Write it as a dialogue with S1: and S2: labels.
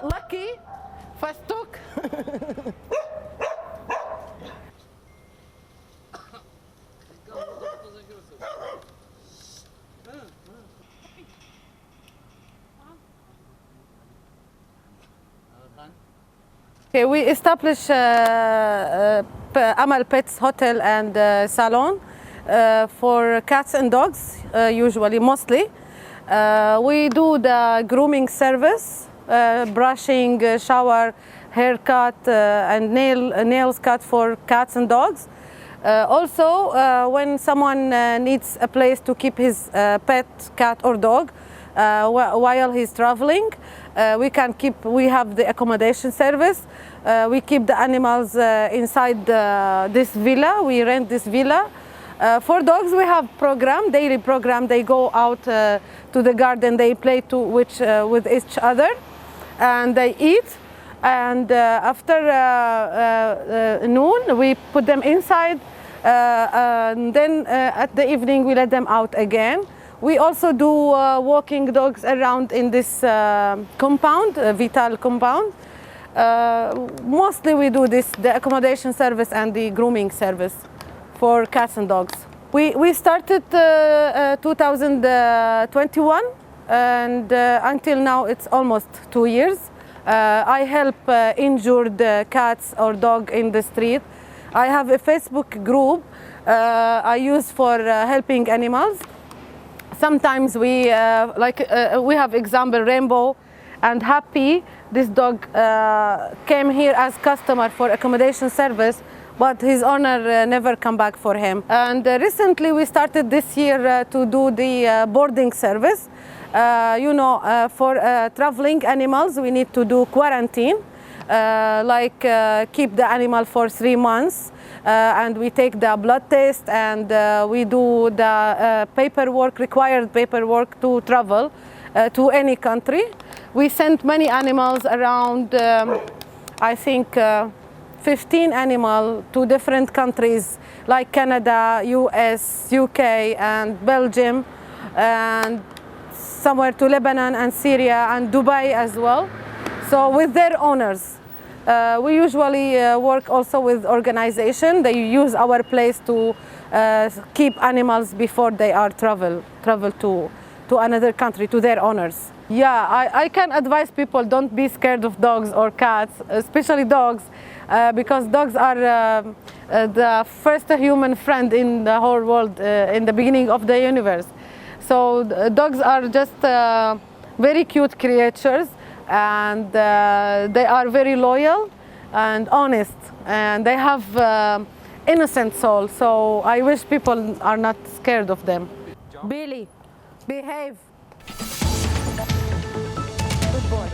S1: lucky, فستق. Okay, we established Amal Pets Hotel and Salon for cats and dogs, usually, mostly. We do the grooming service, brushing, shower, haircut, and nails cut for cats and dogs. Also, when someone needs a place to keep his pet, cat or dog while he's traveling, we have the accommodation service. We keep the animals inside this villa. We rent this villa. For dogs, we have daily program. They go out to the garden. They play with each other, and they eat. And after noon, we put them inside. And then at the evening, we let them out again. We also do walking dogs around in this compound, Vital compound. Mostly we do the accommodation service and the grooming service for cats and dogs. We started 2021 and until now it's almost 2 years. I help injured cats or dog in the street. I have a Facebook group I use for helping animals. Sometimes we have example Rainbow and Happy. This dog came here as customer for accommodation service, but his owner never come back for him. And recently we started this year to do the boarding service. For traveling animals, we need to do quarantine, keep the animal for 3 months. And we take the blood test and we do the required paperwork to travel to any country. We sent many animals around, I think 15 animals to different countries like Canada, US, UK and Belgium, and somewhere to Lebanon and Syria and Dubai as well. So with their owners. We usually work also with organization. They use our place to keep animals before they are travel to another country, to their owners. Yeah, I can advise people, don't be scared of dogs or cats, especially dogs, because dogs are the first human friend in the whole world in the beginning of the universe. So dogs are just very cute creatures. And they are very loyal and honest, and they have innocent soul. So I wish people are not scared of them. Billy, behave. Good boy.